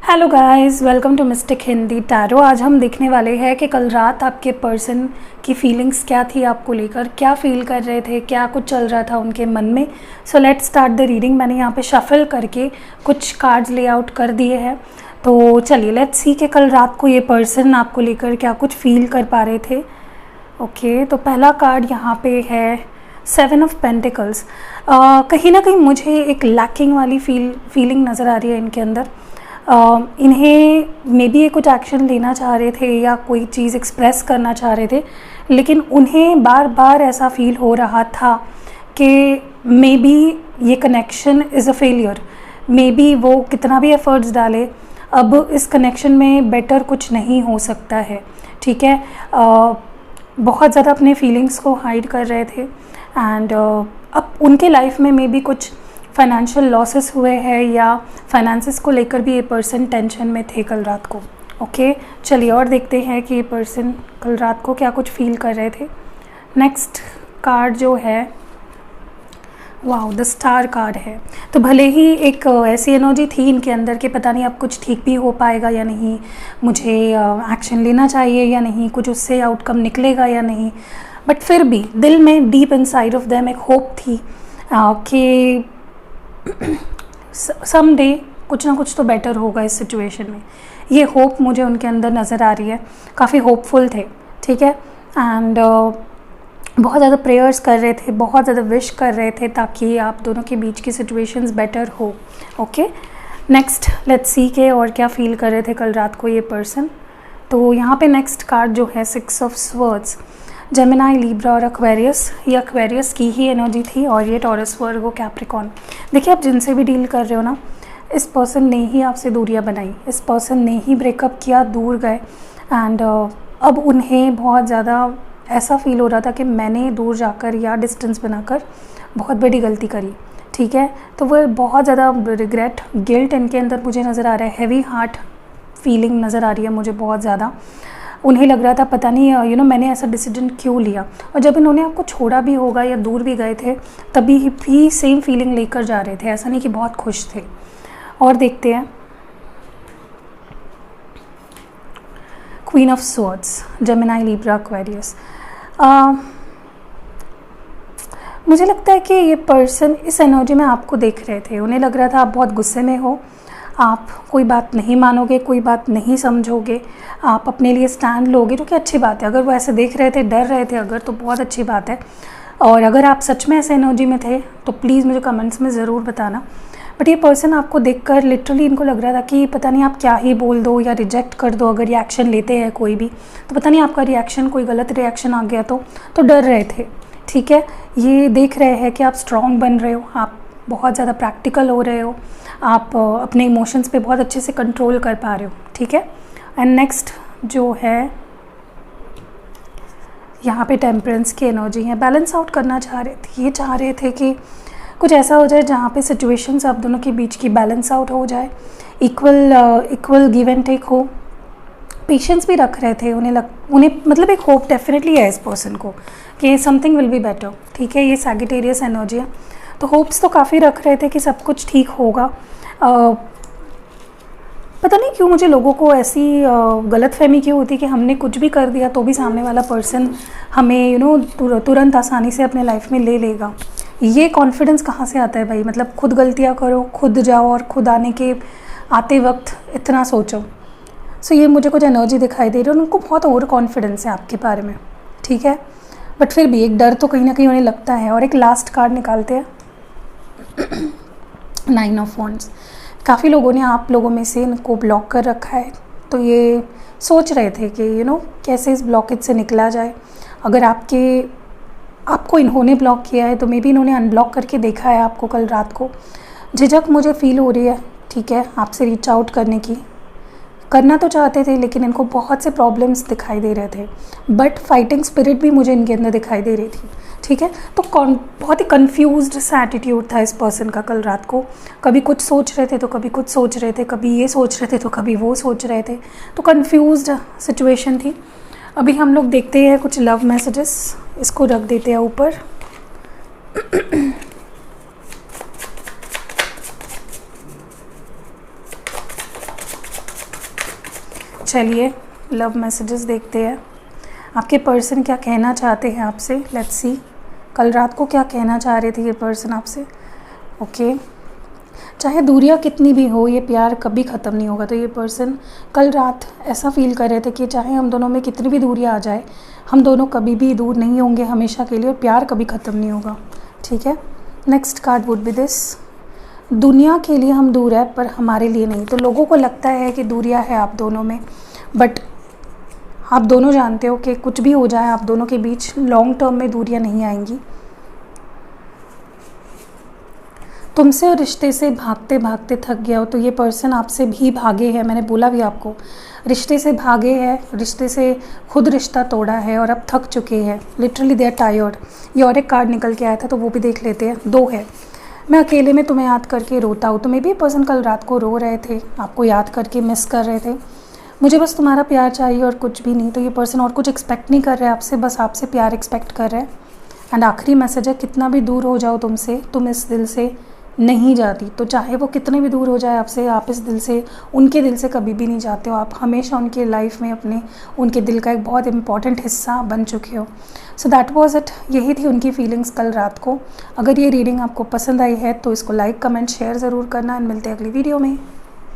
Hello guys, welcome to mystic Hindi tarot. आज हम देखने वाले हैं कि कल रात आपके पर्सन की फीलिंग्स क्या थी, आपको लेकर क्या फील कर रहे थे, क्या कुछ चल रहा था उनके मन में। So let's start the reading. मैंने यहाँ पे शफल करके कुछ कार्ड्स लेआउट कर दिए हैं, तो चलिए लेट्स सी कि कल रात को ये पर्सन आपको लेकर क्या कुछ फील कर पा रहे थे। ओके, तो पहला कार्ड यहाँ पे है 7 ऑफ पेंटिकल्स। कहीं ना कहीं मुझे एक लैकिंग वाली फीलिंग नज़र आ रही है इनके अंदर। इन्हें मे बी ये कुछ एक्शन लेना चाह रहे थे या कोई चीज़ एक्सप्रेस करना चाह रहे थे, लेकिन उन्हें बार बार ऐसा फील हो रहा था कि मे बी ये connection is a failure. May be वो कितना भी एफ़र्ट्स डाले, अब इस कनेक्शन में बेटर कुछ नहीं हो सकता है। ठीक है, बहुत ज़्यादा अपने फीलिंग्स को हाइड कर रहे थे एंड अब उनके लाइफ में मे बी कुछ फाइनेंशियल लॉसेस हुए हैं या फाइनेंसेस को लेकर भी ये पर्सन टेंशन में थे कल रात को। ओके, चलिए और देखते हैं कि ये पर्सन कल रात को क्या कुछ फील कर रहे थे। नेक्स्ट कार्ड जो है, वाओ, द स्टार कार्ड है। तो भले ही एक ऐसी एनर्जी थी इनके अंदर कि पता नहीं अब कुछ ठीक भी हो पाएगा या नहीं, मुझे एक्शन लेना चाहिए या नहीं, कुछ उससे आउटकम निकलेगा या नहीं, बट फिर भी दिल में डीप इनसाइड ऑफ देम एक होप थी कि समडे कुछ ना कुछ तो बेटर होगा इस सिचुएशन में। ये होप मुझे उनके अंदर नज़र आ रही है, काफ़ी होपफुल थे। ठीक है, एंड बहुत ज़्यादा प्रेयर्स कर रहे थे, बहुत ज़्यादा विश कर रहे थे ताकि आप दोनों के बीच की सिचुएशंस बेटर हो। ओके, नेक्स्ट लेट्स सी के और क्या फील कर रहे थे कल रात को ये पर्सन। तो यहाँ पे नेक्स्ट कार्ड जो है 6 ऑफ स्वर्ड्स। जेमिनाई, लिब्रा और एक्वेरियस, ये एक्वेरियस की ही एनर्जी थी और ये टॉरस, वर्गो, कैप्रिकॉर्न। देखिए, आप जिनसे भी डील कर रहे हो ना, इस पर्सन ने ही आपसे दूरियां बनाई, इस पर्सन ने ही ब्रेकअप किया, दूर गए एंड अब उन्हें बहुत ज़्यादा ऐसा फील हो रहा था कि मैंने दूर जाकर या डिस्टेंस बनाकर बहुत बड़ी गलती करी। ठीक है, तो वो बहुत ज़्यादा रिग्रेट, गिल्ट इनके अंदर मुझे नज़र आ रहा है, हैवी हार्ट फीलिंग नज़र आ रही है मुझे बहुत ज़्यादा। उन्हें लग रहा था पता नहीं मैंने ऐसा डिसीजन क्यों लिया, और जब इन्होंने आपको छोड़ा भी होगा या दूर भी गए थे तभी भी सेम फीलिंग लेकर जा रहे थे, ऐसा नहीं कि बहुत खुश थे। और देखते हैं queen of swords, Gemini, Libra, Aquarius. मुझे लगता है कि ये पर्सन इस एनर्जी में आपको देख रहे थे, उन्हें लग रहा था आप बहुत गुस्से में हो, आप कोई बात नहीं मानोगे, कोई बात नहीं समझोगे, आप अपने लिए स्टैंड लोगे, जो कि अच्छी बात है। अगर वो ऐसे देख रहे थे, डर रहे थे अगर, तो बहुत अच्छी बात है। और अगर आप सच में ऐसे एनर्जी में थे तो प्लीज़ मुझे कमेंट्स में ज़रूर बताना। बट ये पर्सन आपको देखकर लिटरली इनको लग रहा था कि पता नहीं आप क्या ही बोल दो या रिजेक्ट कर दो, अगर ये एक्शन लेते हैं कोई भी, तो पता नहीं आपका रिएक्शन कोई गलत रिएक्शन आ गया तो डर रहे थे। ठीक है, ये देख रहे हैं कि आप स्ट्रॉन्ग बन रहे हो, आप बहुत ज़्यादा प्रैक्टिकल हो रहे हो, आप अपने इमोशंस पे बहुत अच्छे से कंट्रोल कर पा रहे हो। ठीक है, एंड नेक्स्ट जो है यहाँ पे टेम्परेंस की एनर्जी है। बैलेंस आउट करना चाह रहे थे, ये चाह रहे थे कि कुछ ऐसा हो जाए जहाँ पे सिचुएशंस आप दोनों के बीच की बैलेंस आउट हो जाए, इक्वल गिव एंड टेक हो। पेशेंस भी रख रहे थे, उन्हें मतलब एक होप डेफिनेटली है इस पर्सन को कि समथिंग विल बी बेटर। ठीक है, ये सैजिटेरियस एनर्जी है, तो होप्स तो काफ़ी रख रहे थे कि सब कुछ ठीक होगा। पता नहीं क्यों मुझे लोगों को ऐसी गलतफहमी क्यों होती है कि हमने कुछ भी कर दिया तो भी सामने वाला पर्सन हमें तुरंत आसानी से अपने लाइफ में ले लेगा। ये कॉन्फिडेंस कहाँ से आता है भाई? मतलब खुद गलतियाँ करो, खुद जाओ और खुद आते वक्त इतना सोचो। सो ये मुझे कुछ एनर्जी दिखाई दे रही है और उनको बहुत ओवर कॉन्फिडेंस है आपके बारे में। ठीक है, बट फिर भी एक डर तो कहीं ना कहीं उन्हें लगता है। और एक लास्ट कार्ड निकालते हैं 9 ऑफ वॉन्ड्स। काफ़ी लोगों ने, आप लोगों में से, इनको ब्लॉक कर रखा है, तो ये सोच रहे थे कि कैसे इस ब्लॉकेज से निकला जाए। अगर आपको इन्होंने ब्लॉक किया है तो मे बी इन्होंने अनब्लॉक करके देखा है आपको कल रात को। झिझक मुझे फील हो रही है, ठीक है, आपसे रीच आउट करना तो चाहते थे, लेकिन इनको बहुत से प्रॉब्लम्स दिखाई दे रहे थे, बट फाइटिंग स्पिरिट भी मुझे इनके अंदर दिखाई दे रही थी। ठीक है, तो बहुत ही कंफ्यूज्ड सा एटीट्यूड था इस पर्सन का कल रात को। कभी कुछ सोच रहे थे तो कभी कुछ सोच रहे थे, कभी ये सोच रहे थे तो कभी वो सोच रहे थे, तो कंफ्यूज्ड सिचुएशन थी। अभी हम लोग देखते हैं कुछ लव मैसेजेस, इसको रख देते हैं ऊपर। चलिए लव मैसेजेस देखते हैं। आपके पर्सन क्या कहना चाहते हैं आपसे, लेट्स सी। कल रात को क्या कहना चाह रहे थे ये पर्सन आपसे। ओके, चाहे दूरियां कितनी भी हो, ये प्यार कभी ख़त्म नहीं होगा। तो ये पर्सन कल रात ऐसा फील कर रहे थे कि चाहे हम दोनों में कितनी भी दूरियां आ जाए, हम दोनों कभी भी दूर नहीं होंगे हमेशा के लिए, और प्यार कभी ख़त्म नहीं होगा। ठीक है, next card would be this. दुनिया के लिए हम दूर है पर हमारे लिए नहीं। तो लोगों को लगता है कि दूरियां है आप दोनों में, बट आप दोनों जानते हो कि कुछ भी हो जाए आप दोनों के बीच, लॉन्ग टर्म में दूरियां नहीं आएंगी। तुमसे और रिश्ते से भागते भागते थक गया हो, तो ये पर्सन आपसे भी भागे हैं। मैंने बोला भी आपको, रिश्ते से भागे हैं, रिश्ते से खुद रिश्ता तोड़ा है और अब थक चुके हैं। Literally they are tired. ये और एक कार्ड निकल के आया था तो वो भी देख लेते हैं। 2 है। मैं अकेले में तुम्हें याद करके रोता हूँ। तो मे भी पर्सन कल रात को रो रहे थे, आपको याद करके मिस कर रहे थे। मुझे बस तुम्हारा प्यार चाहिए और कुछ भी नहीं। तो ये पर्सन और कुछ एक्सपेक्ट नहीं कर रहे आपसे, बस आपसे प्यार एक्सपेक्ट कर रहे हैं। एंड आखिरी मैसेज है, कितना भी दूर हो जाओ तुमसे, तुम इस दिल से नहीं जाती। तो चाहे वो कितने भी दूर हो जाए आपसे, आप इस दिल से, उनके दिल से कभी भी नहीं जाते हो। आप हमेशा उनके लाइफ में अपने, उनके दिल का एक बहुत इंपॉर्टेंट हिस्सा बन चुके हो। So that was it. यही थी उनकी फीलिंग्स कल रात को। अगर ये रीडिंग आपको पसंद आई है तो इसको लाइक, कमेंट, शेयर ज़रूर करना। एंड मिलते हैं अगली वीडियो में।